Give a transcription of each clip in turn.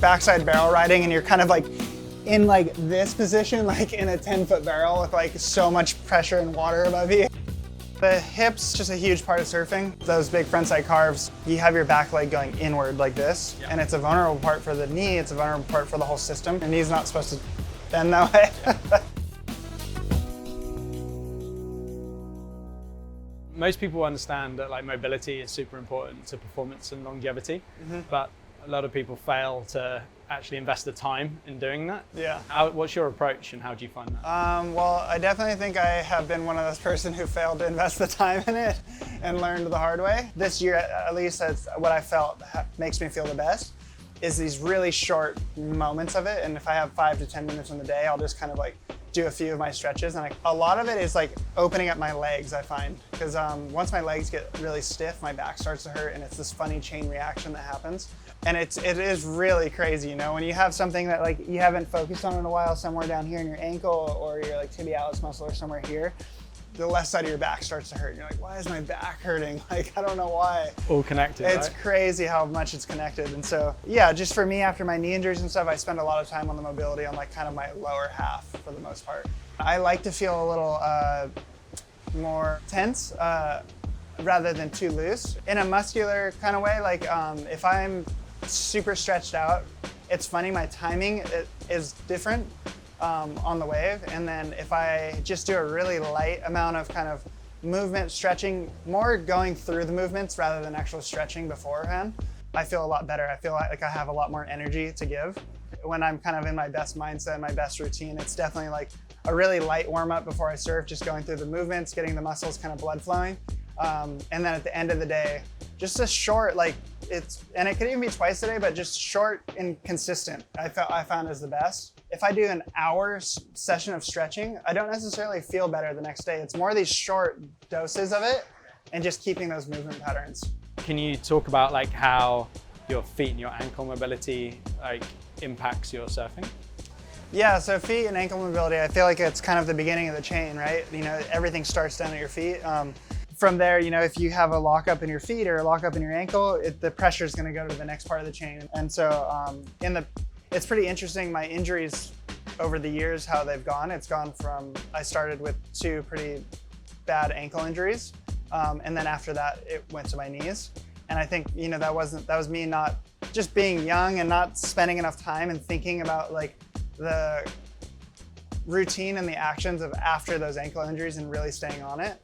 backside barrel riding and you're kind of like in like this position, like in a 10-foot barrel with like so much pressure and water above you. The hips, just a huge part of surfing. Those big frontside carves, you have your back leg going inward like this, and it's a vulnerable part for the knee, it's a vulnerable part for the whole system. Your knee's not supposed to bend that way. Most people understand that like mobility is super important to performance and longevity, but a lot of people fail to actually invest the time in doing that. Yeah. What's your approach and how do you find that? Well, I definitely think I have been one of those person who failed to invest the time in it and learned the hard way. This year, at least, that's what I felt makes me feel the best, is these really short moments of it. And if I have 5 to 10 minutes in the day, I'll just kind of like do a few of my stretches. And a lot of it is like opening up my legs, I find. Because once my legs get really stiff, my back starts to hurt and it's this funny chain reaction that happens. And it is really crazy, you know, when you have something that like you haven't focused on in a while, somewhere down here in your ankle or your like tibialis muscle or somewhere here, the left side of your back starts to hurt. You're like, why is my back hurting? Like, I don't know why. All connected, It's right? crazy how much it's connected. And so, yeah, just for me, after my knee injuries and stuff, I spend a lot of time on the mobility on like kind of my lower half for the most part. I like to feel a little more tense rather than too loose. In a muscular kind of way, like if I'm super stretched out, it's funny, my timing is different on the wave. And then if I just do a really light amount of kind of movement, stretching, more going through the movements rather than actual stretching beforehand, I feel a lot better. I feel like I have a lot more energy to give. When I'm kind of in my best mindset, my best routine, it's definitely like a really light warm up before I surf, just going through the movements, getting the muscles kind of blood flowing. And then at the end of the day, just a short, like and it could even be twice a day, but just short and consistent, I found is the best. If I do an hour session of stretching, I don't necessarily feel better the next day. It's more these short doses of it and just keeping those movement patterns. Can you talk about like how your feet and your ankle mobility like impacts your surfing? Yeah, so feet and ankle mobility, I feel like it's kind of the beginning of the chain, right? You know, everything starts down at your feet. From there, you know, if you have a lockup in your feet or a lockup in your ankle, the pressure is going to go to the next part of the chain. And so it's pretty interesting, my injuries over the years, how they've gone. It's gone from, I started with 2 pretty bad ankle injuries. And then after that, it went to my knees. And I think, you know, that was me not just being young and not spending enough time and thinking about like the routine and the actions of after those ankle injuries and really staying on it.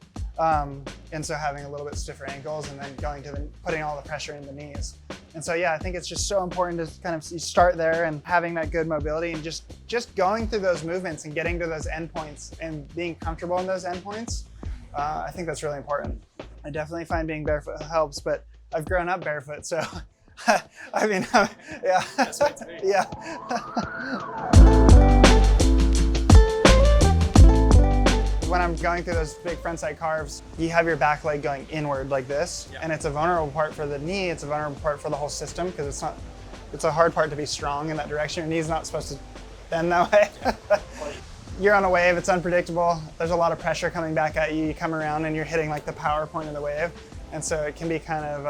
And so having a little bit stiffer ankles and then putting all the pressure in the knees. And so, yeah, I think it's just so important to kind of start there and having that good mobility and just going through those movements and getting to those endpoints and being comfortable in those endpoints. I think that's really important. I definitely find being barefoot helps, but I've grown up barefoot, so I mean, yeah. That's right to be. Yeah. When I'm going through those big frontside carves, you have your back leg going inward like this, and it's a vulnerable part for the knee, it's a vulnerable part for the whole system because it's a hard part to be strong in that direction. Your knee's not supposed to bend that way. You're on a wave, it's unpredictable. There's a lot of pressure coming back at you. You come around and you're hitting like the power point of the wave. And so it can be kind of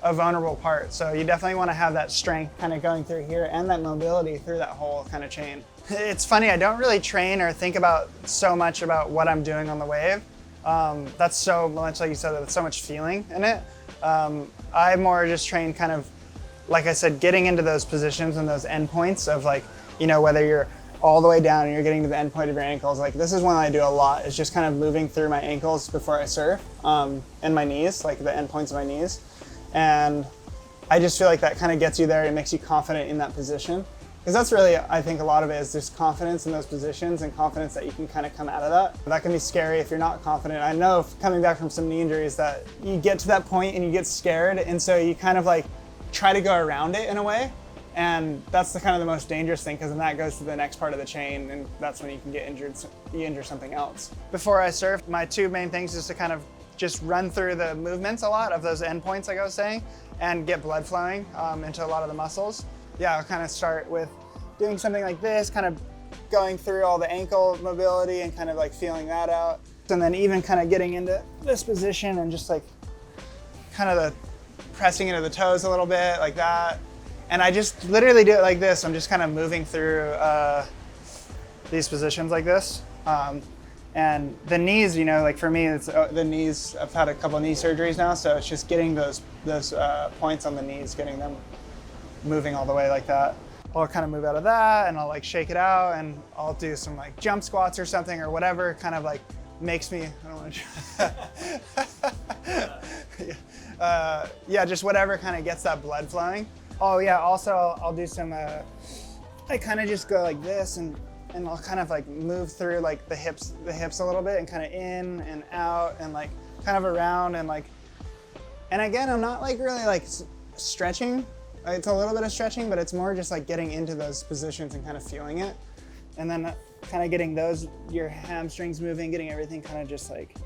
a vulnerable part. So you definitely want to have that strength kind of going through here and that mobility through that whole kind of chain. It's funny, I don't really train or think about so much about what I'm doing on the wave. That's so much, like you said, there's so much feeling in it. I more just train kind of, like I said, getting into those positions and those endpoints of like, you know, whether you're all the way down and you're getting to the end point of your ankles. Like this is one I do a lot, is just kind of moving through my ankles before I surf, and my knees, like the end points of my knees. And I just feel like that kind of gets you there. It makes you confident in that position. Because that's really, I think a lot of it is just confidence in those positions and confidence that you can kind of come out of that. That can be scary if you're not confident. I know coming back from some knee injuries that you get to that point and you get scared, and so you kind of like try to go around it in a way. And that's the kind of the most dangerous thing, because then that goes to the next part of the chain, and that's when you can get injured, you injure something else. Before I surf, my 2 main things is to kind of just run through the movements a lot of those endpoints, like I was saying, and get blood flowing into a lot of the muscles. Yeah, I'll kind of start with doing something like this, kind of going through all the ankle mobility and kind of like feeling that out. And then even kind of getting into this position and just like kind of pressing into the toes a little bit like that. And I just literally do it like this. I'm just kind of moving through these positions like this. And the knees, you know, like for me, it's the knees. I've had a couple knee surgeries now, so it's just getting those points on the knees, getting them moving all the way like that. I'll kind of move out of that, and I'll like shake it out, and I'll do some like jump squats or something or whatever kind of like makes me. I don't want to. Yeah, just whatever kind of gets that blood flowing. Oh yeah. Also, I'll do some. I kind of just go like this and I'll kind of like move through like the hips a little bit and kind of in and out and like kind of around and like, and again, I'm not like really like stretching. It's a little bit of stretching, but it's more just like getting into those positions and kind of feeling it. And then kind of getting your hamstrings moving, getting everything kind of just like,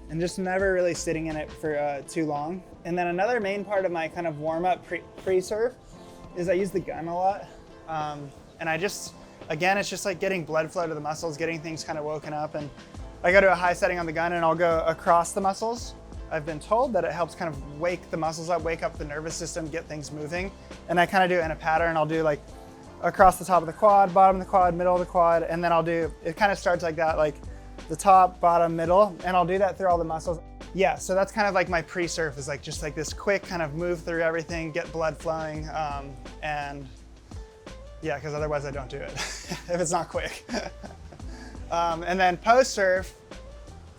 and just never really sitting in it for too long. And then another main part of my kind of warm up pre-serve is I use the gun a lot. And I just, again, it's just like getting blood flow to the muscles, getting things kind of woken up. And I go to a high setting on the gun and I'll go across the muscles. I've been told that it helps kind of wake the muscles up, wake up the nervous system, get things moving. And I kind of do it in a pattern. I'll do like across the top of the quad, bottom of the quad, middle of the quad. And then I'll do, it kind of starts like that, like the top, bottom, middle. And I'll do that through all the muscles. Yeah, so that's kind of like my pre-surf is like just like this quick kind of move through everything, get blood flowing. And yeah, because otherwise I don't do it if it's not quick. And then post-surf,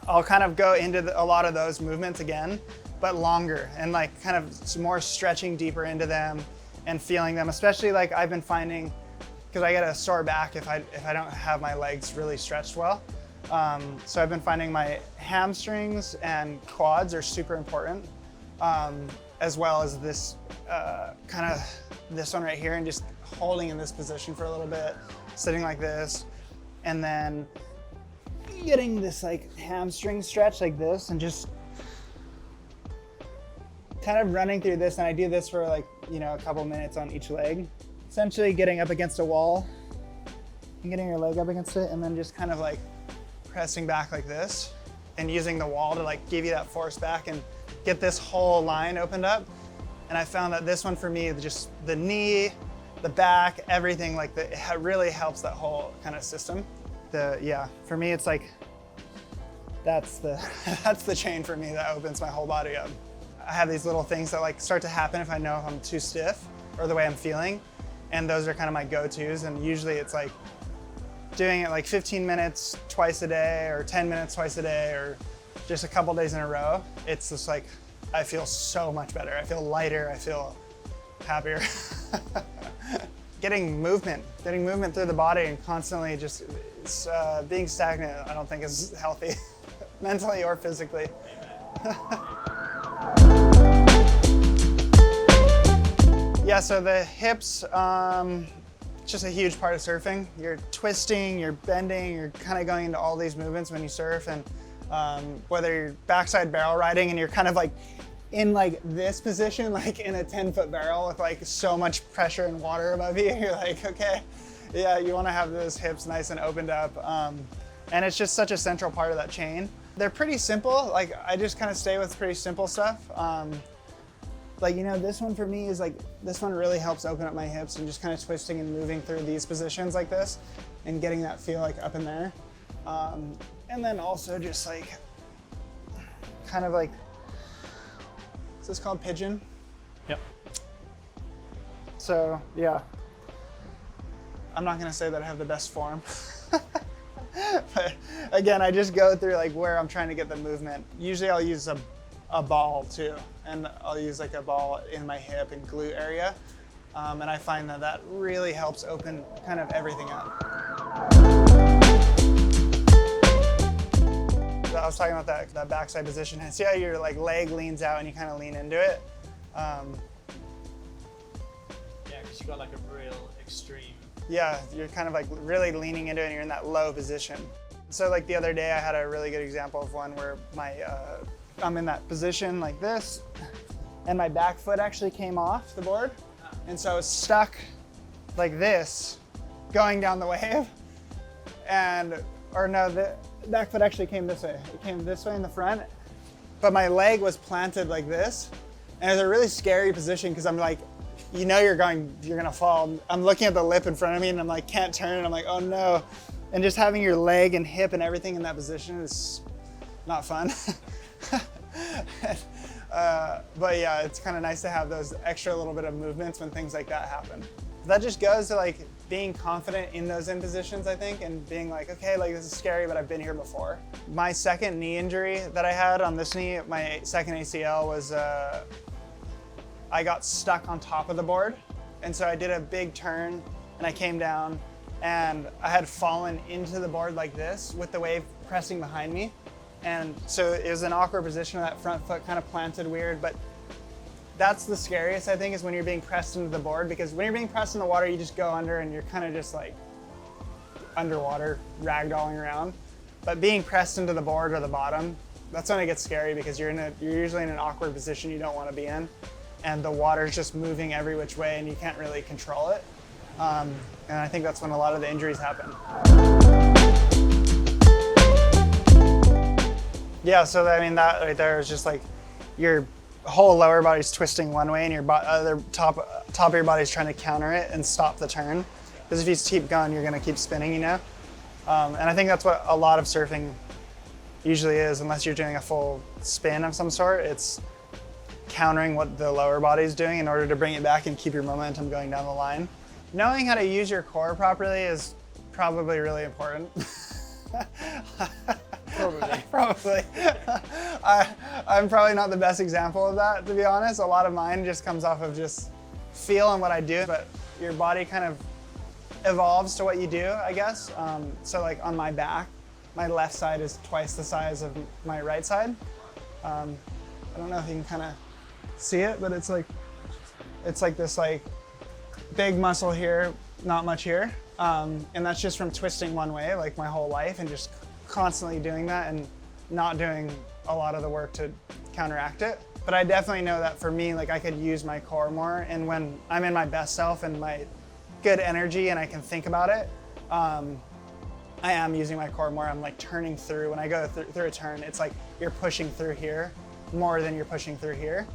I'll kind of go into a lot of those movements again, but longer and like kind of some more stretching deeper into them and feeling them, especially like I've been finding, because I get a sore back if I don't have my legs really stretched well. So I've been finding my hamstrings and quads are super important, as well as this kind of this one right here, and just holding in this position for a little bit, sitting like this, and then getting this like hamstring stretch like this and just kind of running through this. And I do this for like, you know, a couple minutes on each leg, essentially getting up against a wall and getting your leg up against it, and then just kind of like pressing back like this and using the wall to like give you that force back and get this whole line opened up. And I found that this one for me, just the knee, the back, everything like that, it really helps that whole kind of system. Yeah, for me, it's like, that's the chain for me that opens my whole body up. I have these little things that like start to happen if I know if I'm too stiff or the way I'm feeling. And those are kind of my go-tos. And usually it's like doing it like 15 minutes twice a day or 10 minutes twice a day or just a couple days in a row. It's just like, I feel so much better. I feel lighter, I feel happier. Getting movement through the body and constantly just being stagnant, I don't think is healthy, mentally or physically. Yeah, so the hips, just a huge part of surfing. You're twisting, you're bending, you're kind of going into all these movements when you surf, and whether you're backside barrel riding and you're kind of like in like this position, like in a 10-foot barrel with like so much pressure and water above you, you're like, okay, yeah, you want to have those hips nice and opened up. And it's just such a central part of that chain. They're pretty simple. Like I just kind of stay with pretty simple stuff. Like, you know, this one for me is like, this one really helps open up my hips and just kind of twisting and moving through these positions like this and getting that feel like up in there. And then also just like, kind of like, is this called pigeon? Yep. So yeah, I'm not gonna say that I have the best form. But again, I just go through like where I'm trying to get the movement. Usually I'll use a ball too, and I'll use like a ball in my hip and glute area. And I find that that really helps open kind of everything up. I was talking about that backside position. And see how your like leg leans out and you kind of lean into it? Yeah, because you've got like a real extreme. Yeah, you're kind of like really leaning into it and you're in that low position. So like the other day I had a really good example of one where I'm in that position like this and my back foot actually came off the board. And so I was stuck like this going down the wave the back foot actually came this way. It came this way in the front, but my leg was planted like this. And it was a really scary position because I'm like, you know you're gonna fall. I'm looking at the lip in front of me and I'm like, can't turn, and I'm like, oh no. And just having your leg and hip and everything in that position is not fun. But yeah, it's kind of nice to have those extra little bit of movements when things like that happen. That just goes to like being confident in those impositions, I think, and being like, okay, like this is scary, but I've been here before. My second knee injury that I had on this knee, my second ACL, was I got stuck on top of the board. And so I did a big turn and I came down and I had fallen into the board like this with the wave pressing behind me. And so it was an awkward position, that front foot kind of planted weird, but that's the scariest, I think, is when you're being pressed into the board, because when you're being pressed in the water, you just go under and you're kind of just like underwater, ragdolling around. But being pressed into the board or the bottom, that's when it gets scary, because you're usually in an awkward position you don't want to be in, and the water's just moving every which way and you can't really control it. And I think that's when a lot of the injuries happen. Yeah, so I mean, that right there is just like your whole lower body's twisting one way and your other top of your body's trying to counter it and stop the turn. Because if you keep going, you're gonna keep spinning, you know? And I think that's what a lot of surfing usually is, unless you're doing a full spin of some sort. It's countering what the lower body's doing in order to bring it back and keep your momentum going down the line. Knowing how to use your core properly is probably really important. Probably. I'm probably not the best example of that, to be honest. A lot of mine just comes off of just feeling what I do, but your body kind of evolves to what you do, I guess. So like on my back, my left side is twice the size of my right side. I don't know if you can kind of see it, but it's like this like big muscle here, not much here. And that's just from twisting one way like my whole life and just constantly doing that and not doing a lot of the work to counteract it. But I definitely know that for me, like I could use my core more, and when I'm in my best self and my good energy and I can think about it, I am using my core more. I'm like turning through. When I go through a turn, it's like you're pushing through here more than you're pushing through here.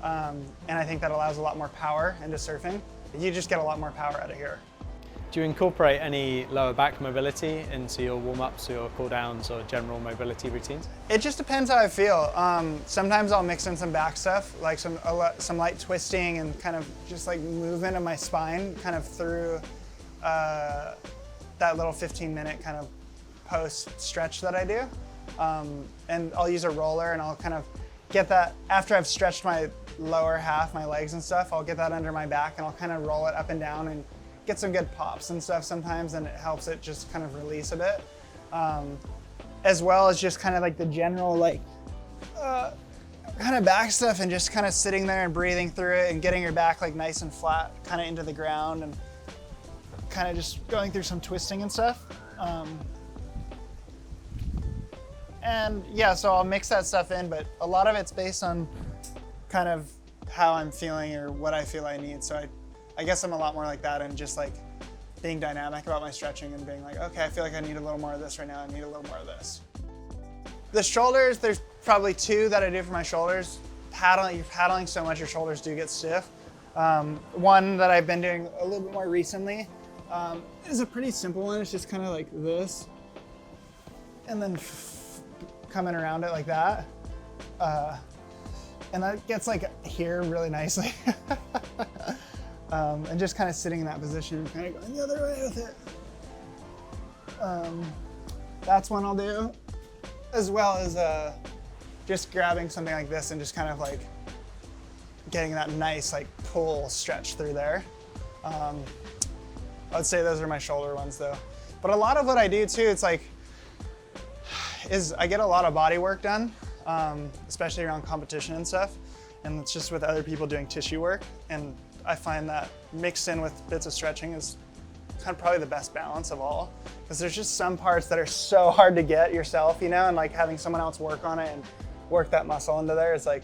And I think that allows a lot more power into surfing. You just get a lot more power out of here. Do you incorporate any lower back mobility into your warm-ups, your cool-downs, or general mobility routines? It just depends how I feel. Sometimes I'll mix in some back stuff, like some light twisting and kind of just like movement of my spine kind of through that little 15-minute kind of post stretch that I do. And I'll use a roller and I'll kind of get that, after I've stretched my lower half, my legs and stuff, I'll get that under my back and I'll kind of roll it up and down and get some good pops and stuff sometimes, and it helps it just kind of release a bit. As well as just kind of like the general like kind of back stuff and just kind of sitting there and breathing through it and getting your back like nice and flat kind of into the ground and kind of just going through some twisting and stuff. And yeah, so I'll mix that stuff in, but a lot of it's based on kind of how I'm feeling or what I feel I need. So I guess I'm a lot more like that, and just like being dynamic about my stretching and being like, okay, I feel like I need a little more of this right now. I need a little more of this. The shoulders, there's probably two that I do for my shoulders. You're paddling so much, your shoulders do get stiff. One that I've been doing a little bit more recently is a pretty simple one. It's just kind of like this, and then coming around it like that. And that gets like here really nicely. And just kind of sitting in that position and kind of going the other way with it. That's one I'll do. As well as just grabbing something like this and just kind of like getting that nice like pull stretch through there. I would say those are my shoulder ones though. But a lot of what I do too, it's like, is I get a lot of body work done, especially around competition and stuff. And it's just with other people doing tissue work. And I find that mixed in with bits of stretching is kind of probably the best balance of all. Because there's just some parts that are so hard to get yourself, you know, and like having someone else work on it and work that muscle into there, it's like,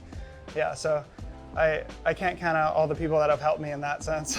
yeah, so I can't count out all the people that have helped me in that sense.